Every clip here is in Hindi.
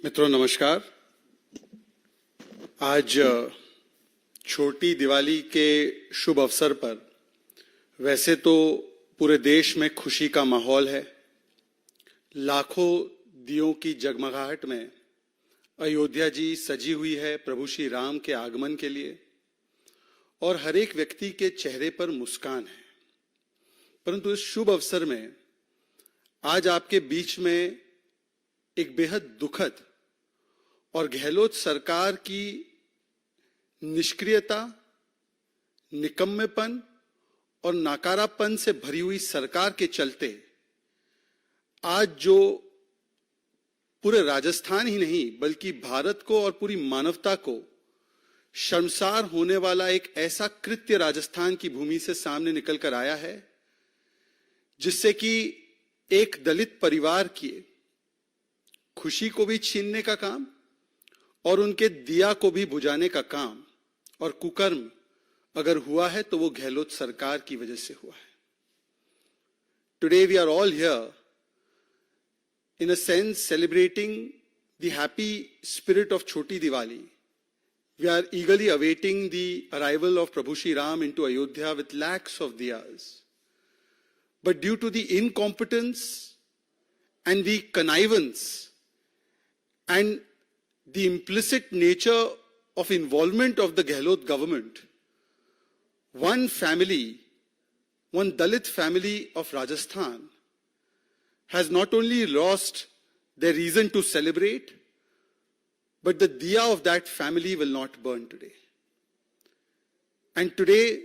मित्रों नमस्कार। आज छोटी दिवाली के शुभ अवसर पर वैसे तो पूरे देश में खुशी का माहौल है। लाखों दियों की जगमगाहट में अयोध्या जी सजी हुई है प्रभु श्री राम के आगमन के लिए और हर एक व्यक्ति के चेहरे पर मुस्कान है। परंतु इस शुभ अवसर में आज आपके बीच में एक बेहद दुखद और गहलोत सरकार की निष्क्रियता, निकम्मेपन और नाकारापन से भरी हुई सरकार के चलते आज जो पूरे राजस्थान ही नहीं बल्कि भारत को और पूरी मानवता को शर्मसार होने वाला एक ऐसा कृत्य राजस्थान की भूमि से सामने निकल कर आया है, जिससे कि एक दलित परिवार की खुशी को भी छीनने का काम और उनके दिया को भी बुझाने का काम और कुकर्म अगर हुआ है तो वो गहलोत सरकार की वजह से हुआ है। Today we are all here in a sense celebrating the happy spirit of Choti Diwali. We are eagerly awaiting the arrival of Prabhu Shri Ram into Ayodhya with lakhs of diyas. But due to the incompetence and the connivance and the implicit nature of involvement of the Gehlot government, one family, one Dalit family of Rajasthan has not only lost their reason to celebrate, but the diya of that family will not burn today. And today,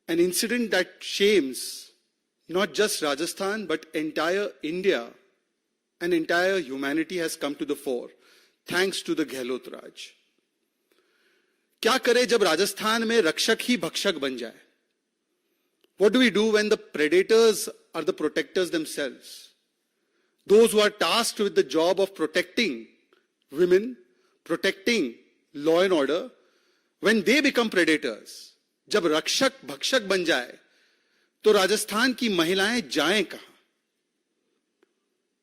an incident that shames not just Rajasthan, but entire India and entire humanity has come to the fore, thanks to the Gehlot Raj. क्या करे जब राजस्थान में रक्षक ही भक्षक बन जाए? What do we do when the predators are the protectors themselves? Those who are tasked with the job of protecting women, protecting law and order, when they become predators, जब रक्षक भक्षक बन जाए तो राजस्थान की महिलाएं जाएं कहां?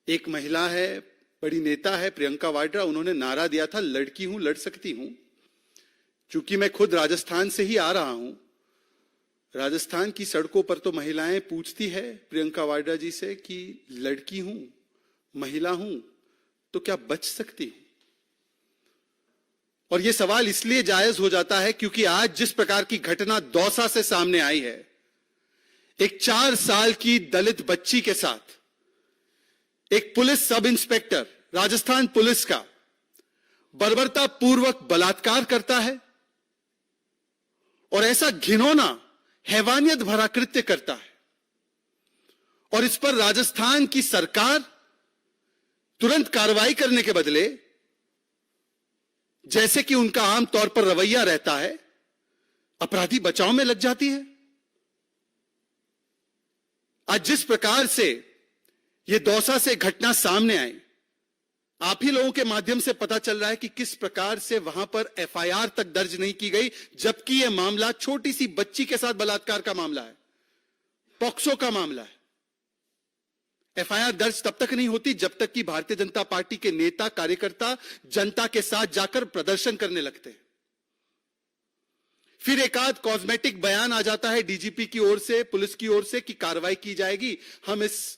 एक महिला है, बड़ी नेता है प्रियंका वाड्रा, उन्होंने नारा दिया था लड़की हूं लड़ सकती हूं। चूंकि मैं खुद राजस्थान से ही आ रहा हूं, राजस्थान की सड़कों पर तो महिलाएं पूछती है प्रियंका वाड्रा जी से कि लड़की हूं, महिला हूं, तो क्या बच सकती हूं? और यह सवाल इसलिए जायज हो जाता है क्योंकि आज जिस प्रकार की घटना दौसा से सामने आई है, एक 4 साल की दलित बच्ची के साथ एक police sub inspector Rajasthan police का बर्बरता पूर्वक बलात्कार करता है और ऐसा घिनौना हैवानियत भरा कृत्य करता है, और इस पर राजस्थान की सरकार तुरंत कार्रवाई करने के बदले, जैसे कि उनका आमतौर पर रवैया रहता है, अपराधी बचाव में लग जाती है। आज जिस प्रकार से यह दौसा से घटना सामने आई, आप ही लोगों के माध्यम से पता चल रहा है कि किस प्रकार से वहां पर एफआईआर तक दर्ज नहीं की गई, जबकि यह मामला छोटी सी बच्ची के साथ बलात्कार का मामला है, पॉक्सो का मामला है। एफआईआर दर्ज तब तक नहीं होती जब तक कि भारतीय जनता पार्टी के नेता कार्यकर्ता जनता के साथ जाकर प्रदर्शन करने लगते हैं। फिर एक आध कॉस्मेटिक बयान आ जाता है डीजीपी की ओर से, पुलिस की ओर से कि कार्रवाई की जाएगी, हम इस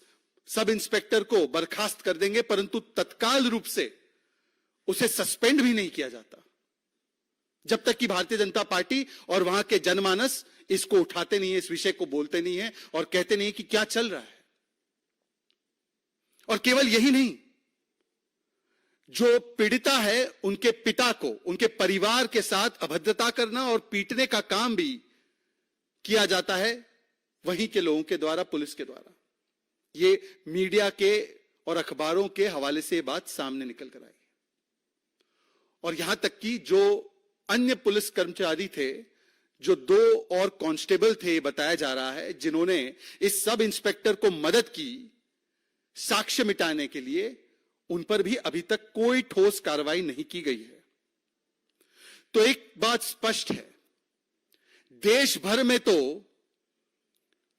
सब इंस्पेक्टर को बर्खास्त कर देंगे, परंतु तत्काल रूप से उसे सस्पेंड भी नहीं किया जाता जब तक कि भारतीय जनता पार्टी और वहां के जनमानस इसको उठाते नहीं है, इस विषय को बोलते नहीं है और कहते नहीं है कि क्या चल रहा है। और केवल यही नहीं, जो पीड़िता है उनके पिता को, उनके परिवार के साथ अभद्रता करना और पीटने का काम भी किया जाता है वहीं के लोगों के द्वारा, पुलिस के द्वारा। ये मीडिया के और अखबारों के हवाले से बात सामने निकल कर आई। और यहां तक कि जो अन्य पुलिस कर्मचारी थे, जो 2 और कांस्टेबल थे, बताया जा रहा है, जिन्होंने इस सब इंस्पेक्टर को मदद की साक्ष्य मिटाने के लिए, उन पर भी अभी तक कोई ठोस कार्रवाई नहीं की गई है। तो एक बात स्पष्ट है, देश भर में तो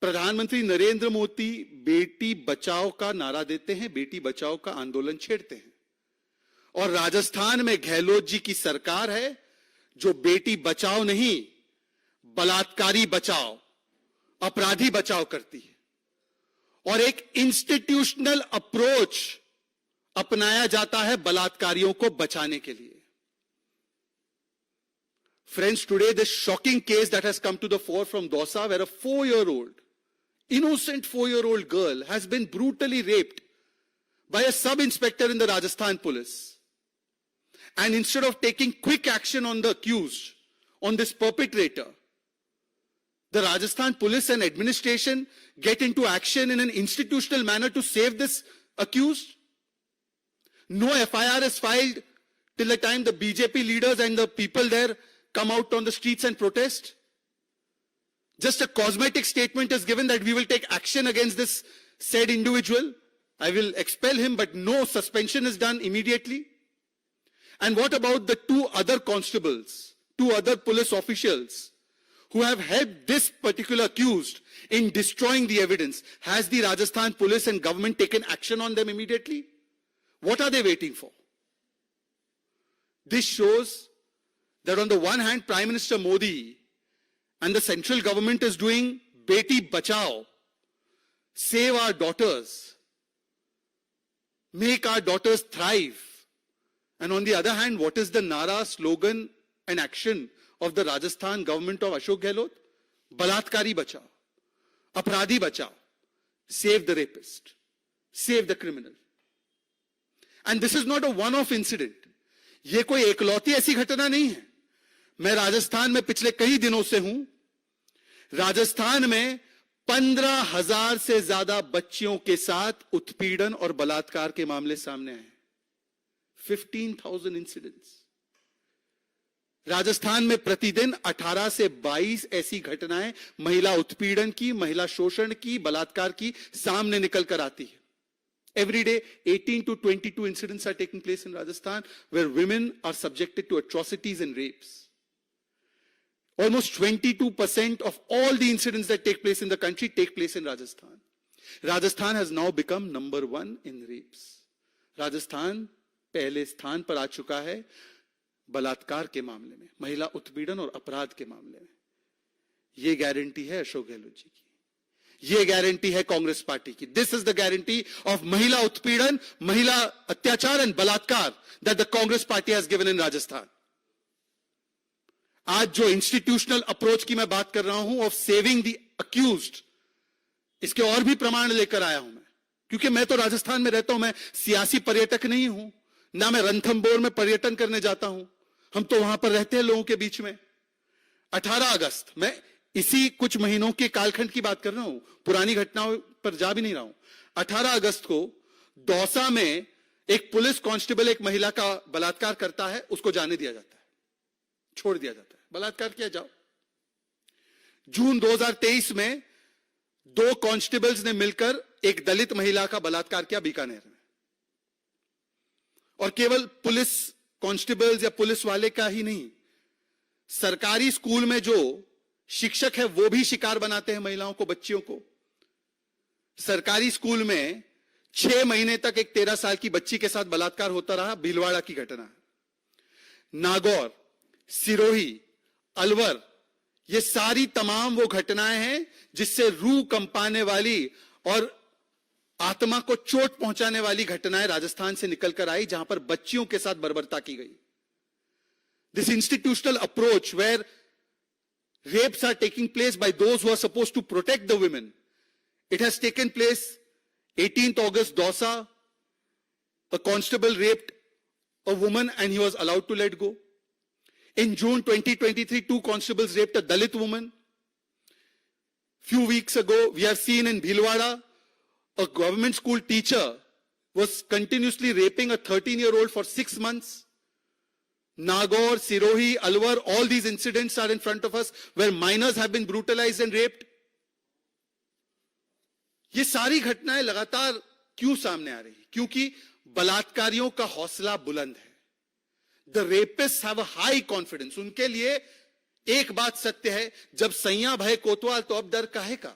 प्रधानमंत्री नरेंद्र मोदी बेटी बचाओ का नारा देते हैं, बेटी बचाओ का आंदोलन छेड़ते हैं, और राजस्थान में गहलोत जी की सरकार है जो बेटी बचाओ नहीं, बलात्कारी बचाओ, अपराधी बचाओ करती है। और एक इंस्टीट्यूशनल अप्रोच अपनाया जाता है बलात्कारियों को बचाने के लिए। Friends, today this shocking case that has come to the fore from Dausa, where a 4-year-old, innocent 4-year-old girl has been brutally raped by a sub-inspector in the Rajasthan police. And instead of taking quick action on the accused, on this perpetrator, the Rajasthan police and administration get into action in an institutional manner to save this accused. No FIR is filed till the time the BJP leaders and the people there come out on the streets and protest. Just a cosmetic statement is given that we will take action against this said individual. I will expel him, but no suspension is done immediately. And what about the 2 other constables, 2 other police officials who have helped this particular accused in destroying the evidence? Has the Rajasthan police and government taken action on them immediately? What are they waiting for? This shows that on the one hand, Prime Minister Modi and the central government is doing Beti Bachao, save our daughters, make our daughters thrive. And on the other hand, what is the Nara, slogan and action of the Rajasthan government of Ashok Gehlot? Balatkari Bachao, Apradhi Bachao, save the rapist, save the criminal. And this is not a one-off incident. ये कोई एकलौती ऐसी घटना नहीं है। मैं राजस्थान में पिछले कई दिनों से हूं। राजस्थान में 15,000 से ज्यादा बच्चियों के साथ उत्पीड़न और बलात्कार के मामले सामने आए। 15,000 इंसिडेंट्स। राजस्थान में प्रतिदिन 18 से 22 ऐसी घटनाएं महिला उत्पीड़न की, महिला शोषण की, बलात्कार की सामने निकल कर आती है। Every day, 18 to 22 incidents are taking place in Rajasthan where women are subjected to atrocities and rapes. Almost 22% of all the incidents that take place in the country take place in Rajasthan. Rajasthan has now become number 1 in rapes. Rajasthan पहले स्थान पर आ चुका है बलात्कार के मामले में, महिला उत्पीड़न और अपराध के मामले में। यह गारंटी है अशोक गहलोत जी की, ये गारंटी है कांग्रेस पार्टी की। This is the guarantee of महिला उत्पीड़न, महिला अत्याचार एंड बलात्कार that the Congress party has given in Rajasthan. आज जो इंस्टीट्यूशनल अप्रोच की मैं बात कर रहा हूं ऑफ सेविंग द अक्यूज्ड, इसके और भी प्रमाण लेकर आया हूं मैं, क्योंकि मैं तो राजस्थान में रहता हूं। मैं सियासी पर्यटक नहीं हूं, ना मैं रणथंबोर में पर्यटन करने जाता हूं। हम तो वहां पर रहते हैं लोगों के बीच में। 18 अगस्त, मैं इसी कुछ महीनों के कालखंड की बात कर रहा हूं, पुरानी घटनाओं पर जा भी नहीं रहा हूं। 18 अगस्त को दौसा में एक पुलिस कांस्टेबल एक महिला का बलात्कार करता है, उसको जाने दिया जाता है, छोड़ दिया जाता है। बलात्कार किया, जाओ। जून 2023 में 2 कांस्टेबल्स ने मिलकर एक दलित महिला का बलात्कार किया बीकानेर में। और केवल पुलिस कांस्टेबल्स या पुलिस वाले का ही नहीं, सरकारी स्कूल में जो शिक्षक है वो भी शिकार बनाते हैं महिलाओं को, बच्चियों को। सरकारी स्कूल में 6 महीने तक एक 13 साल की बच्ची के साथ बलात्कार होता रहा। भीलवाड़ा की घटना, नागौर, सिरोही, अलवर, ये सारी तमाम वो घटनाएं हैं जिससे रूह कंपाने वाली और आत्मा को चोट पहुंचाने वाली घटनाएं राजस्थान से निकलकर आई, जहां पर बच्चियों के साथ बर्बरता की गई। This institutional approach where rapes are taking place by those who are supposed to protect the women. It has taken place 18th August, Dausa. A constable raped a woman and he was allowed to let go. In June 2023, 2 constables raped a Dalit woman. Few weeks ago, we have seen in Bhilwara, a government school teacher was continuously raping a 13-year-old for 6 months. Nagaur, Sirohi, Alwar, all these incidents are in front of us where minors have been brutalized and raped. ये सारी घटनाएं लगातार क्यों सामने आ रही? क्योंकि बलात्कारियों का हौसला बुलंद है। The rapists have a high confidence. उनके लिए एक बात सत्य है, जब सैया भय कोतवाल तो अब डर काहे का।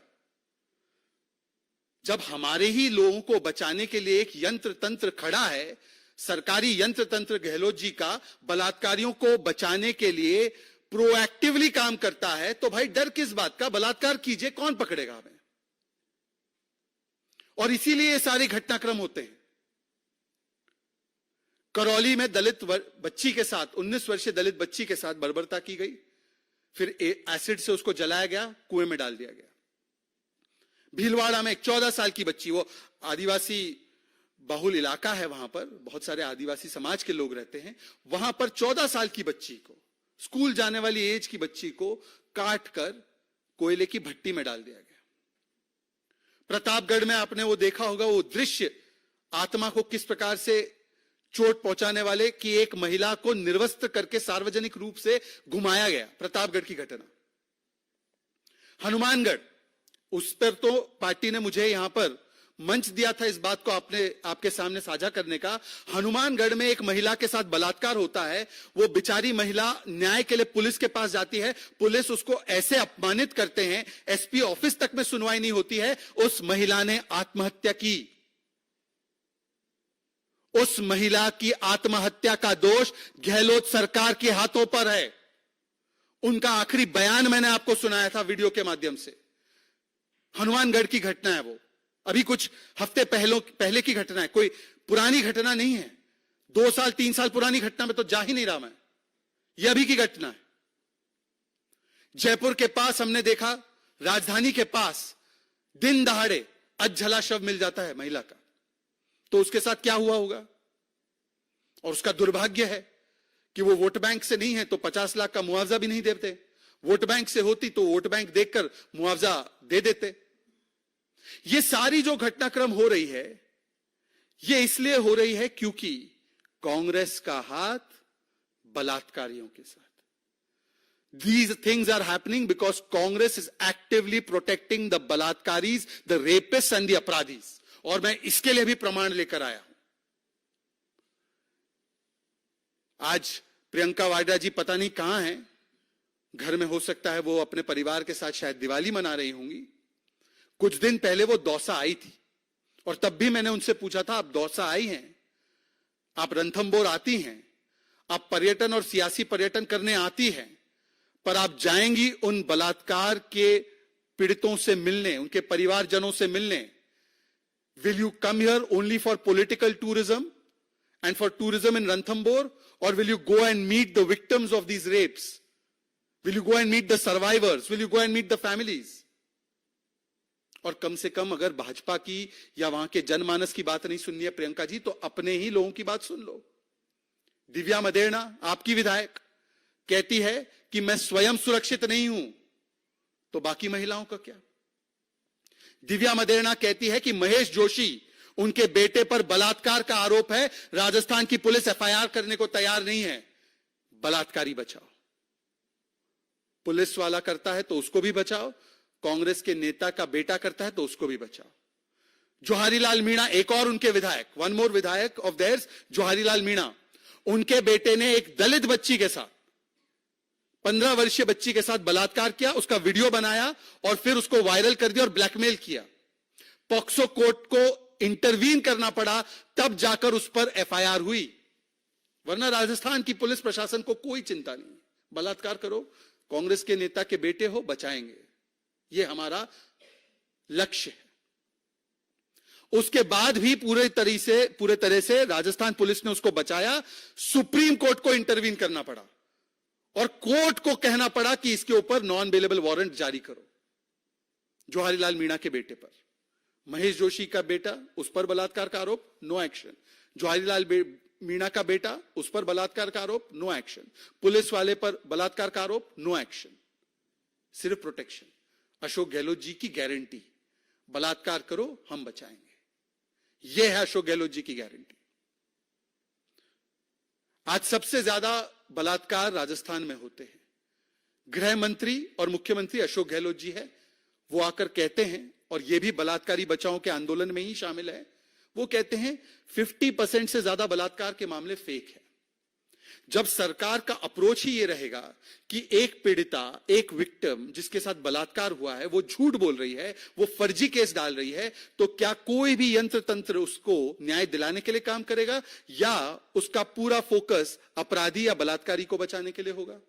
जब हमारे ही लोगों को बचाने के लिए एक यंत्र तंत्र खड़ा है, सरकारी यंत्र तंत्र गहलोत जी का बलात्कारियों को बचाने के लिए प्रोएक्टिवली काम करता है, तो भाई डर किस बात का? बलात्कार कीजिए, कौन पकड़ेगा हमें? और इसीलिए ये सारे घटनाक्रम होते हैं। करौली में दलित बच्ची के साथ, 19 वर्षीय दलित बच्ची के साथ बर्बरता की गई, फिर एसिड से उसको जलाया गया, कुएं में डाल दिया गया। भीलवाड़ा में एक 14 साल की बच्ची, वो आदिवासी बहुल इलाका है, वहां पर बहुत सारे आदिवासी समाज के लोग रहते हैं, वहां पर 14 साल की बच्ची को, स्कूल जाने वाली एज की बच्ची को काट कर कोयले की भट्टी में डाल दिया गया। प्रतापगढ़ में आपने वो देखा होगा, वो दृश्य, आत्मा को किस प्रकार से चोट पहुंचाने वाले कि एक महिला को निर्वस्त्र करके सार्वजनिक रूप से घुमाया गया, प्रतापगढ़ की घटना। हनुमानगढ़, उस पर तो पार्टी ने मुझे यहां पर मंच दिया था इस बात को आपके सामने साझा करने का। हनुमानगढ़ में एक महिला के साथ बलात्कार होता है, वो बेचारी महिला न्याय के लिए पुलिस के पास जाती है, पुलिस उसको ऐसे अपमानित करते हैं, एसपी ऑफिस तक में सुनवाई नहीं होती है, उस महिला ने आत्महत्या की। उस महिला की आत्महत्या का दोष गहलोत सरकार के हाथों पर है। उनका आखिरी बयान मैंने आपको सुनाया था वीडियो के माध्यम से। हनुमानगढ़ की घटना है वो, अभी कुछ हफ्ते पहले की घटना है, कोई पुरानी घटना नहीं है। 2 साल 3 साल पुरानी घटना में तो जा ही नहीं रहा मैं, यह अभी की घटना है। जयपुर के पास हमने देखा, राजधानी के पास दिन दहाड़े अधजला शव मिल जाता है महिला का, तो उसके साथ क्या हुआ होगा? और उसका दुर्भाग्य है कि वो वोट बैंक से नहीं है तो 50 लाख का मुआवजा भी नहीं देते, वोट बैंक से होती तो वोट बैंक देखकर मुआवजा दे देते। ये सारी जो घटनाक्रम हो रही है, ये इसलिए हो रही है क्योंकि कांग्रेस का हाथ बलात्कारियों के साथ। These things are happening because Congress is actively protecting the बलात्कारीज, the rapists and the अपराधीज। और मैं इसके लिए भी प्रमाण लेकर आया हूं। आज प्रियंका वाड्रा जी पता नहीं कहां हैं, घर में हो सकता है, वो अपने परिवार के साथ शायद दिवाली मना रही होंगी। कुछ दिन पहले वो दौसा आई थी और तब भी मैंने उनसे पूछा था, आप दौसा आई हैं, आप रणथंभौर आती हैं, आप पर्यटन और सियासी पर्यटन करने आती हैं, पर आप जाएंगी उन बलात्कार के पीड़ितों से मिलने, उनके परिवारजनों से मिलने? Will you come here only for political tourism and for tourism in Ranthambore, or will you go and meet the victims of these rapes? Will you go and meet the survivors? Will you go and meet the families? और कम से कम अगर भाजपा की या वहां के जनमानस की बात नहीं सुननी है प्रियंका जी, तो अपने ही लोगों की बात सुन लो। दिव्या मदेरणा, आपकी विधायक, कहती है कि मैं स्वयं सुरक्षित नहीं हूं, तो बाकी महिलाओं का क्या? दिव्या मदेरणा कहती है कि महेश जोशी, उनके बेटे पर बलात्कार का आरोप है, राजस्थान की पुलिस एफआईआर करने को तैयार नहीं है, बलात्कारी बचाओ। पुलिस वाला करता है तो उसको भी बचाओ, कांग्रेस के नेता का बेटा करता है तो उसको भी बचाओ। जोहारीलाल मीणा, एक और उनके विधायक, वन मोर विधायक ऑफ देयर्स, जोहारीलाल मीणा, उनके बेटे ने एक दलित बच्ची के साथ, 15 वर्षीय बच्ची के साथ बलात्कार किया, उसका वीडियो बनाया और फिर उसको वायरल कर दिया और ब्लैकमेल किया। पॉक्सो कोर्ट को इंटरवीन करना पड़ा, तब जाकर उस पर एफआईआर हुई, वरना राजस्थान की पुलिस प्रशासन को कोई चिंता नहीं। बलात्कार करो, कांग्रेस के नेता के बेटे हो, बचाएंगे, ये हमारा लक्ष्य है। उसके बाद भी पूरे तरह से राजस्थान पुलिस ने उसको बचाया, सुप्रीम कोर्ट को इंटरवीन करना पड़ा और कोर्ट को कहना पड़ा कि इसके ऊपर नॉन बेलेबल वारंट जारी करो। जोहारीलाल मीणा के बेटे पर, महेश जोशी का बेटा, उस पर बलात्कार का आरोप, नो एक्शन। जोहारीलाल मीणा का बेटा, उस पर बलात्कार का आरोप, नो एक्शन। पुलिस वाले पर बलात्कार का आरोप, नो एक्शन, सिर्फ प्रोटेक्शन। अशोक गहलोत जी की गारंटी, बलात्कार करो हम बचाएंगे, यह है अशोक गहलोत जी की गारंटी। आज सबसे ज्यादा बलात्कार राजस्थान में होते हैं। गृह मंत्री और मुख्यमंत्री अशोक गहलोत जी है, वो आकर कहते हैं, और ये भी बलात्कारी बचाओ के आंदोलन में ही शामिल है, वो कहते हैं 50% से ज्यादा बलात्कार के मामले फेक है। जब सरकार का अप्रोच ही ये रहेगा कि एक पीड़िता, एक विक्टिम जिसके साथ बलात्कार हुआ है, वो झूठ बोल रही है, वो फर्जी केस डाल रही है, तो क्या कोई भी यंत्र तंत्र उसको न्याय दिलाने के लिए काम करेगा, या उसका पूरा फोकस अपराधी या बलात्कारी को बचाने के लिए होगा?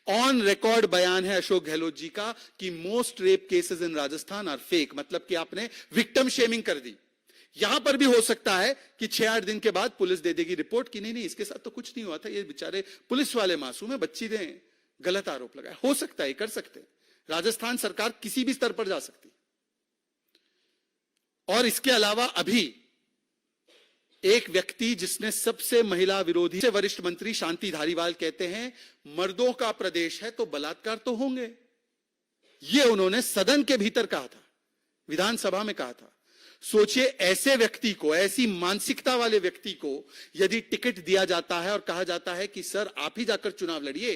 ऑन रिकॉर्ड बयान है अशोक गहलोत जी का कि most rape cases in Rajasthan are fake, मतलब कि आपने विक्टिम शेमिंग कर दी। यहां पर भी हो सकता है कि 6-8 दिन के बाद पुलिस दे देगी रिपोर्ट कि नहीं नहीं, इसके साथ तो कुछ नहीं हुआ था, ये बेचारे पुलिस वाले मासूम है, बच्ची ने गलत आरोप लगाया। हो सकता है, कर सकते हैं। राजस्थान सरकार किसी भी स्तर पर जा सकती। और इसके अलावा अभी एक व्यक्ति जिसने सबसे महिला विरोधी से वरिष्ठ मंत्री शांति धारीवाल कहते हैं मर्दों का प्रदेश है तो बलात्कार तो होंगे। यह उन्होंने सदन के भीतर कहा था, विधानसभा में कहा था। सोचिए, ऐसे व्यक्ति को, ऐसी मानसिकता वाले व्यक्ति को यदि टिकट दिया जाता है और कहा जाता है कि सर आप ही जाकर चुनाव लड़िए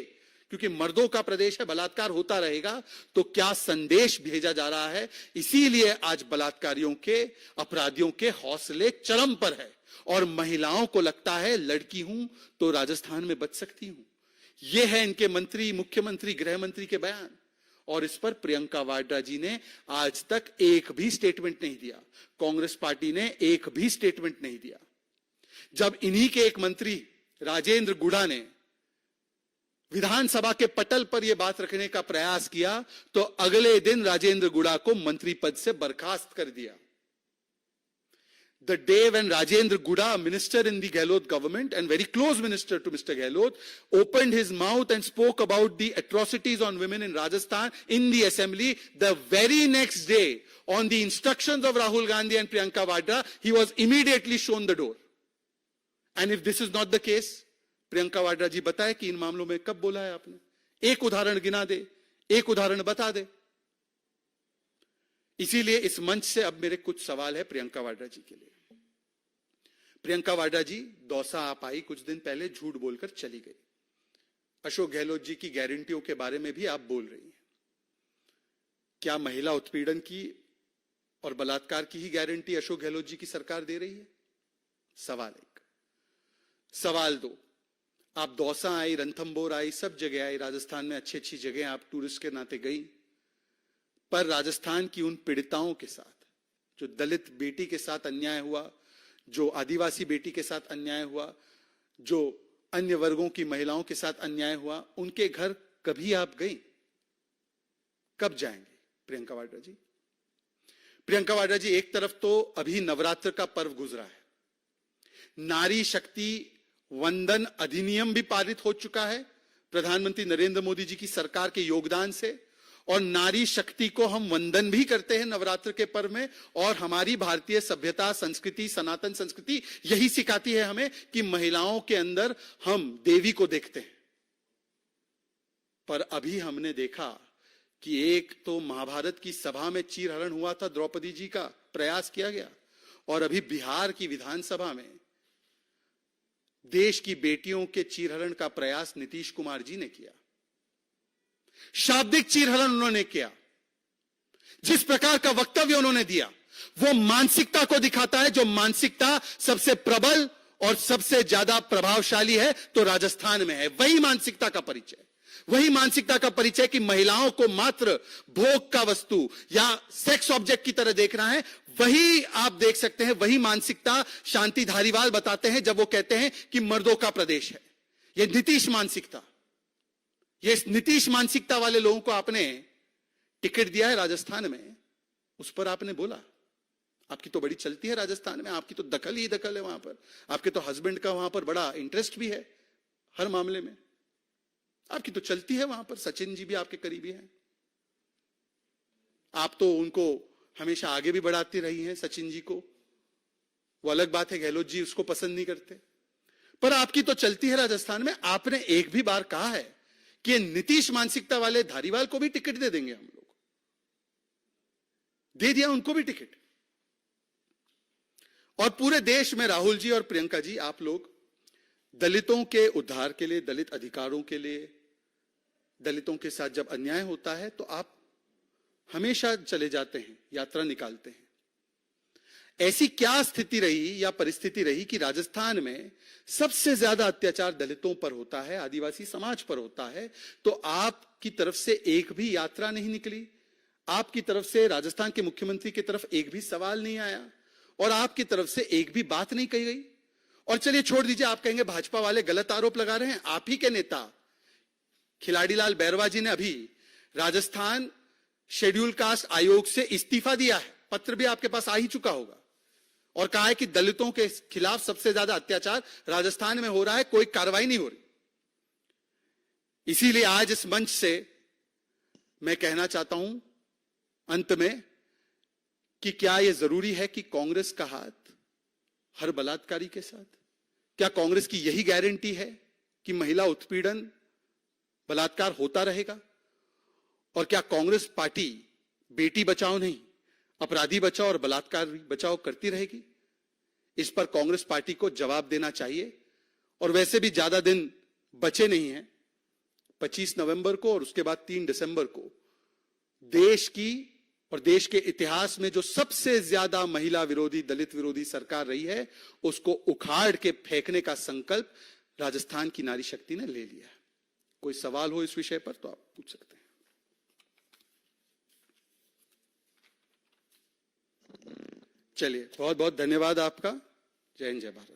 क्योंकि मर्दों का प्रदेश है, बलात्कार होता रहेगा, तो क्या संदेश भेजा जा रहा है? इसीलिए आज बलात्कारियों के, अपराधियों के हौसले चरम पर है और महिलाओं को लगता है लड़की हूं तो राजस्थान में बच सकती हूं। यह है इनके मंत्री, मुख्यमंत्री, गृह मंत्री के बयान। और इस पर प्रियंका वाड्रा जी ने आज तक एक भी स्टेटमेंट नहीं दिया, कांग्रेस पार्टी ने एक भी स्टेटमेंट नहीं दिया। जब इन्हीं के एक मंत्री राजेंद्र गुड़ा ने विधानसभा के पटल पर यह बात रखने का प्रयास किया तो अगले दिन राजेंद्र गुड़ा को मंत्री पद से बर्खास्त कर दिया। The day when Rajendra Guda, a minister in the Gehlot government and very close minister to Mr. Gehlot, opened his mouth and spoke about the atrocities on women in Rajasthan in the assembly, the very next day, on the instructions of Rahul Gandhi and Priyanka Vadra, he was immediately shown the door. And if this is not the case, Priyanka Vadra ji बताए कि इन मामलों में कब बोला है आपने? एक उदाहरण गिना दे, एक उदाहरण बता दे। इसीलिए इस मंच से अब मेरे कुछ सवाल है प्रियंका वाड्रा जी के लिए। प्रियंका वाड्रा जी, दौसा आप आई, कुछ दिन पहले झूठ बोलकर चली गई। अशोक गहलोत जी की गारंटियों के बारे में भी आप बोल रही हैं। क्या महिला उत्पीड़न की और बलात्कार की ही गारंटी अशोक गहलोत जी की सरकार दे रही है? सवाल एक। सवाल दो, आप दौसा आई, रणथंभौर आई, सब जगह आई, राजस्थान में अच्छी अच्छी जगह आप टूरिस्ट के नाते गई, पर राजस्थान की उन पीड़िताओं के साथ, जो दलित बेटी के साथ अन्याय हुआ, जो आदिवासी बेटी के साथ अन्याय हुआ, जो अन्य वर्गों की महिलाओं के साथ अन्याय हुआ, उनके घर कभी आप गई? कब जाएंगे प्रियंका वाड्रा जी? प्रियंका वाड्रा जी, एक तरफ तो अभी नवरात्र का पर्व गुजरा है, नारी शक्ति वंदन अधिनियम भी पारित हो चुका है प्रधानमंत्री नरेंद्र मोदी जी की सरकार के योगदान से, और नारी शक्ति को हम वंदन भी करते हैं नवरात्र के पर्व में। और हमारी भारतीय सभ्यता, संस्कृति, सनातन संस्कृति यही सिखाती है हमें कि महिलाओं के अंदर हम देवी को देखते हैं। पर अभी हमने देखा कि एक तो महाभारत की सभा में चीरहरण हुआ था, द्रौपदी जी का प्रयास किया गया, और अभी बिहार की विधानसभा में देश की बेटियों के चीरहरण का प्रयास नीतीश कुमार जी ने किया। शाब्दिक चीरहरण उन्होंने किया। जिस प्रकार का वक्तव्य उन्होंने दिया वो मानसिकता को दिखाता है, जो मानसिकता सबसे प्रबल और सबसे ज्यादा प्रभावशाली है तो राजस्थान में है। वही मानसिकता का परिचय, वही मानसिकता का परिचय कि महिलाओं को मात्र भोग का वस्तु या सेक्स ऑब्जेक्ट की तरह देखना है, वही आप देख सकते हैं। वही मानसिकता शांति धारीवाल बताते हैं जब वो कहते हैं कि मर्दों का प्रदेश है। यह नीतीश मानसिकता, ये नीतीश मानसिकता वाले लोगों को आपने टिकट दिया है राजस्थान में, उस पर आपने बोला आपकी तो बड़ी चलती है राजस्थान में, आपकी तो दखल ही दखल है वहां पर, आपके तो हस्बैंड का वहां पर बड़ा इंटरेस्ट भी है हर मामले में, आपकी तो चलती है वहां पर। सचिन जी भी आपके करीबी हैं, आप तो उनको हमेशा आगे भी बढ़ाती रही हैं सचिन जी को। वो अलग बात है गहलोत जी उसको पसंद नहीं करते, पर आपकी तो चलती है राजस्थान में। आपने एक भी बार कहा है कि नीतीश मानसिकता वाले धारीवाल को भी टिकट दे देंगे हम लोग? दे दिया उनको भी टिकट। और पूरे देश में राहुल जी और प्रियंका जी, आप लोग दलितों के उद्धार के लिए, दलित अधिकारों के लिए, दलितों के साथ जब अन्याय होता है तो आप हमेशा चले जाते हैं, यात्रा निकालते हैं। ऐसी क्या स्थिति रही या परिस्थिति रही कि राजस्थान में सबसे ज्यादा अत्याचार दलितों पर होता है, आदिवासी समाज पर होता है, तो आपकी तरफ से एक भी यात्रा नहीं निकली, आपकी तरफ से राजस्थान के मुख्यमंत्री की तरफ एक भी सवाल नहीं आया और आपकी तरफ से एक भी बात नहीं कही गई। और चलिए छोड़ दीजिए, आप कहेंगे भाजपा वाले गलत आरोप लगा रहे हैं। आप ही के नेता खिलाड़ीलाल बैरवा जी ने अभी राजस्थान शेड्यूल कास्ट आयोग से इस्तीफा दिया है, पत्र भी आपके पास आ ही चुका होगा, और कहा है कि दलितों के खिलाफ सबसे ज्यादा अत्याचार राजस्थान में हो रहा है, कोई कार्रवाई नहीं हो रही। इसीलिए आज इस मंच से मैं कहना चाहता हूं अंत में कि क्या यह जरूरी है कि कांग्रेस का हाथ हर बलात्कारी के साथ? क्या कांग्रेस की यही गारंटी है कि महिला उत्पीड़न बलात्कार होता रहेगा? और क्या कांग्रेस पार्टी बेटी बचाओ नहीं, अपराधी बचाओ और बलात्कार बचाओ करती रहेगी? इस पर कांग्रेस पार्टी को जवाब देना चाहिए। और वैसे भी ज्यादा दिन बचे नहीं हैं, 25 नवंबर को और उसके बाद 3 दिसंबर को देश की और देश के इतिहास में जो सबसे ज्यादा महिला विरोधी, दलित विरोधी सरकार रही है, उसको उखाड़ के फेंकने का संकल्प राजस्थान की नारी शक्ति ने ले लिया है। कोई सवाल हो इस विषय पर तो आप पूछ सकते हैं। चलिए, बहुत बहुत धन्यवाद आपका। जय हिंद, जय भारत।